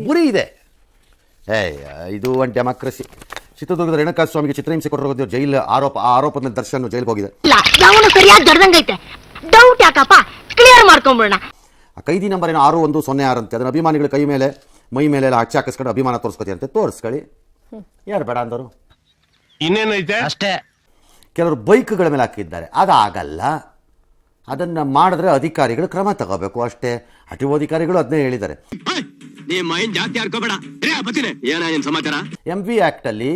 ಗುರಿ ಇದೆ. ಇದು ಒಂದು ಡೆಮಾಕ್ರಸಿ. ಚಿತ್ರದುರ್ಗದ ರೇಣುಕಾ ಸ್ವಾಮಿಗೆ ಚಿತ್ರಹಿಂಸೆ ಕೊಟ್ಟಿರೋ ಜೈಲು ಆರೋಪದ ಮೇಲೆ ದರ್ಶನ್ ಜೈಲಿಗೆ ಹೋಗಿದೆ. ಆ ಕೈದಿ ನಂಬರ್ ಏನು 6106 ಅಂತೆ. ಅದನ್ನ ಅಭಿಮಾನಿಗಳ ಕೈ ಮೇಲೆ ಮೈ ಮೇಲೆ ಎಲ್ಲ ಹಚ್ಚಿ ಹಾಕಿಸ್ಕೊಂಡು ಅಭಿಮಾನ ತೋರಿಸ್ಕೊತೀರಂತೆ. ತೋರಿಸ್ಕೊಳ್ಳಿ, ಯಾರು ಬೇಡ ಅಂದರು. ಇನ್ನೇನೈತೆ ಅಷ್ಟೇ. ಕೆಲವರು ಬೈಕ್ಗಳ ಮೇಲೆ ಹಾಕಿದ್ದಾರೆ, ಅದಾಗಲ್ಲ. ಅದನ್ನು ಮಾಡಿದ್ರೆ ಅಧಿಕಾರಿಗಳು ಕ್ರಮ ತಗೋಬೇಕು ಅಷ್ಟೇ. ಅಧಿಕಾರಿಗಳು ಅದನ್ನೇ ಹೇಳಿದ್ದಾರೆ. MV ಆಕ್ಟ್ ಅಲ್ಲಿ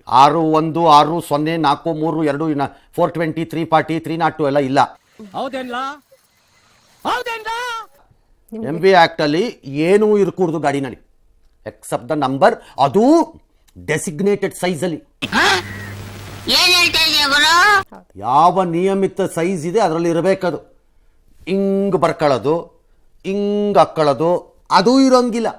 616043 420 340 302 ಎಲ್ಲ ಇಲ್ಲ. MV ಆಕ್ಟ್ ಅಲ್ಲಿ ಏನೂ ಇರಕೂಡದು ಗಾಡಿನಲ್ಲಿ ಎಕ್ಸೆಪ್ಟ್ ದ ನಂಬರ್. ಅದು ಡೆಸಿಗ್ನೇಟೆಡ್ ಸೈಜ್ ಅಲ್ಲಿ. ಯಾವ ನಿಯಮಿತ ಸೈಜ್ ಇದೆ ಅದರಲ್ಲಿ ಇರಬೇಕದು. ಹಿಂಗ್ ಬರ್ಕೊಳ್ಳೋದು, ಹಿಂಗ್ ಹಾಕೊಳ್ಳೋದು ಅದು ಇರೋಂಗಿಲ್ಲ.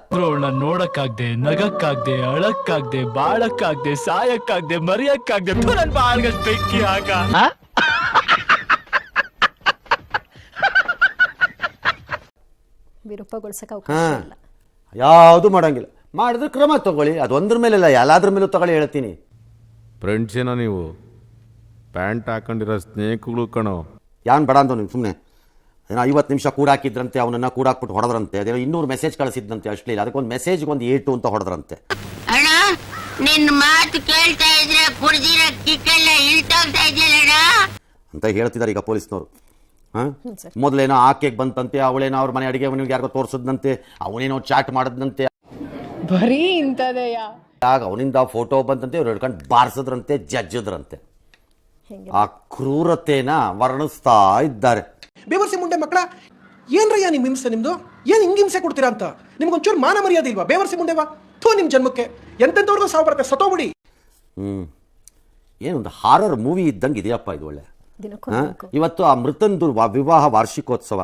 ನೋಡಕ್ಕಾಗ್ದೆ, ನಗಕ್ಕಾಗ್ದೆ, ಅಳಕ್ಕಾಗ್ದೆ, ಬಾಳಕ್ಕಾಗ್ದೆ, ಸಾಯಕ್ಕಾಗ್ದೆ, ಮರಿಯಕ್ಕಾಗ್ದೆ ನನ್ ಬಾಳ್ಗಷ್ಟು ಬೆಂಕಿ ಹಾಕ. ಯಾವುದು ಮಾಡಂಗಿಲ್ಲ. ಮಾಡಿದ್ರೆ ಕ್ರಮ ತಗೊಳ್ಳಿ. ಅದು ಒಂದ್ರ ಮೇಲೆಲ್ಲ ಎಲ್ಲಾದ್ರ ಮೇಲೂ ತಗೊಳ್ಳಿ ಹೇಳ್ತೀನಿ. ಫ್ರೆಂಡ್ಸ್ ಏನೋ ನೀವು ಪ್ಯಾಂಟ್ ಹಾಕೊಂಡಿರೋ ಸ್ನೇಹಿತಗಳು ಕಣೋ. ಯಾನ್ ಬೇಡ ಅಂದವ್ ನೀವು ಸುಮ್ಮನೆ. ಏನೋ 50 ನಿಮಿಷ ಕೂಡ ಹಾಕಿದ್ರಂತೆ, ಅವನನ್ನ ಕೂಡ ಹಾಕ್ಬಿಟ್ಟು ಹೊಡೆದ್ರಂತೆ. ಅದೇನೋ 200 ಮೆಸೇಜ್ ಕಳಿಸಿದ್ದಂತೆ ಅಷ್ಟೇ. ಅದಕ್ಕೊಂದು ಮೆಸೇಜ್ಗೆ ಒಂದು 8 ಅಂತ ಹೊಡೆದ್ರಂತೆ. ಅಂತ ಹೇಳ್ತಿದ್ದಾರೆ ಈಗ ಪೊಲೀಸ್ನವರು. ಮೊದಲೇನೋ ಆಕೆಗೆ ಬಂತಂತೆ, ಅವಳೇನೋ ಅವ್ರ ಮನೆ ಅಡಿಗೆ ಮನೆಗೆ ಯಾರಿಗೋ ತೋರಿಸಿದಂತೆ, ಅವನೇನೋ ಚಾಟ್ ಮಾಡಿದಂತೆ, ಬರೀ ಇಂಥದೆಯ. ಆಗ ಅವನಿಂದ ಫೋಟೋ ಬಂತಂತೆ, ಅವ್ರು ಹಿಡ್ಕೊಂಡು ಬಾರಿಸಿದ್ರಂತೆ, ಜಜ್ಜಿದ್ರಂತೆ. ಆ ಕ್ರೂರತೆನ ವರ್ಣಿಸ್ತಾ ಇದ್ದಾರೆ. ಬೇವರ್ಸಿ ಮುಂಡೆ ಮಕ್ಕಳ, ಏನ್ರಯ್ಯ ನಿಮ್ ಹಿಂಸೆ? ನಿಮ್ದು ಏನ್ ಹಿಂಗ್ ಹಿಂಸೆ ಕೊಡ್ತೀರಾ ಅಂತ ನಿಮ್ಗೊಂಚೂರು ಮಾನ ಮರ್ಯಾದೆ ಇಲ್ವಾ? ಬೇವರ್ಸಿ ಮುಂಡೆವಾ ಥೋ ನಿಮ್ ಜನ್ಮಕ್ಕೆ. ಎಂತೆಂತವ್ರಿಗೂ ಸಾವು ಬರುತ್ತೆ, ಸತ್ತೋಗ್ಬಿಡಿ. ಏನೊಂದು ಹಾರರ್ ಮೂವಿ ಇದ್ದಂಗೆ ಇದೆಯಪ್ಪ ಇದು. ಒಳ್ಳೆ ಇವತ್ತು ಆ ಮೃತಂದು ವಿವಾಹ ವಾರ್ಷಿಕೋತ್ಸವ.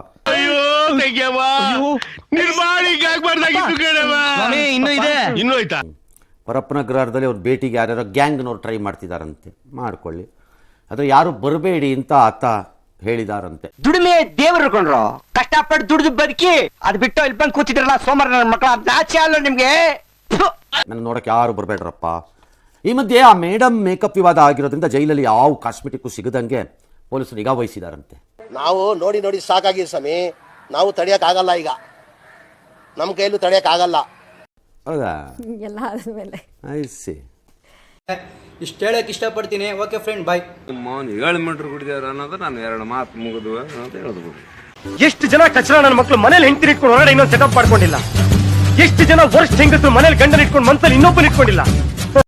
ಪರಪ್ಪನ ಗ್ರಹದಲ್ಲಿ ಅವ್ರ ಭೇಟಿಗೆ ಯಾರ್ಯಾರೋ ಗ್ಯಾಂಗ್ನವ್ರು ಟ್ರೈ ಮಾಡ್ತಿದಾರಂತೆ. ಮಾಡ್ಕೊಳ್ಳಿ, ಆದರೆ ಯಾರು ಬರಬೇಡಿ ಅಂತ ಆತ ಹೇಳಿದಾರಂತೆ. ದುಡಿಮೆ ದೇವರು ಕೊಂಡ್ರು, ಕಷ್ಟಪಟ್ಟು ದುಡಿದು ಬದುಕಿ ಅದು ಬಿಟ್ಟು ಇಲ್ಲಿ ಬಂದು ಕೂತಿದ್ರಲ್ಲ ಸೋಮವಾರ ನನ್ನ ಮಕ್ಕಳ, ನಾಚೆ ಅಲ್ಲ ನಿಮ್ಗೆ. ನನ್ನ ನೋಡಕ್ಕೆ ಯಾರು ಬರಬೇಡ್ರಪ್ಪ. ಈ ಮಧ್ಯೆ ಆ ಮೇಡಮ್ ಮೇಕಪ್ ವಿವಾದ ಆಗಿರೋದ್ರಿಂದ ಜೈಲಲ್ಲಿ ಯಾವ ಕಾಸ್ಮೆಟಿಕ್ಕು ಸಿಗದಂಗೆ ಪೊಲೀಸರು ನಿಗಾ ವಹಿಸಿದಾರಂತೆ. ನಾವು ನೋಡಿ ನೋಡಿ ಸಾಕಾಗಿದೆ ಸ್ವಾಮಿ. ನಾವು ತಡೆಯೋಕ್ಕಾಗಲ್ಲ, ಈಗ ನಮ್ಮ ಕೈಲೂ ತಡೆಯೋಕ್ಕಾಗಲ್ಲ. ಹೌದಾ? ಎಲ್ಲ ಆದ್ಮೇಲೆ ಇಷ್ಟು ಹೇಳಕ್ ಇಷ್ಟಪಡ್ತೀನಿ. ಓಕೆ ಫ್ರೆಂಡ್, ಬಾಯ್. 7 ಮೀಟರ್ ಕುಡಿದಾರ ಅನ್ನೋದು ನಾನು 2 ಮಾತು ಮುಗಿದು ಅಂತ ಹೇಳಿದ್ಬಿಡು. ಎಷ್ಟು ಜನ ಕಚರ ನನ್ನ ಮಕ್ಕಳು ಮನೇಲಿ ಹೆಂಡತಿ ಇಟ್ಕೊಂಡು ಹೊರಗಡೆ ಇನ್ನೊಂದು ಸೆಟಪ್ ಮಾಡ್ಕೊಂಡಿಲ್ಲ. ಎಷ್ಟು ಜನ ವರ್ಷ ಹೆಂಗಸರು ಮನೇಲಿ ಗಂಡನ ಇಟ್ಕೊಂಡು ಮನ್ಸಲ್ಲಿ ಇನ್ನೊಬ್ಬನ ಇಟ್ಕೊಂಡಿಲ್ಲ.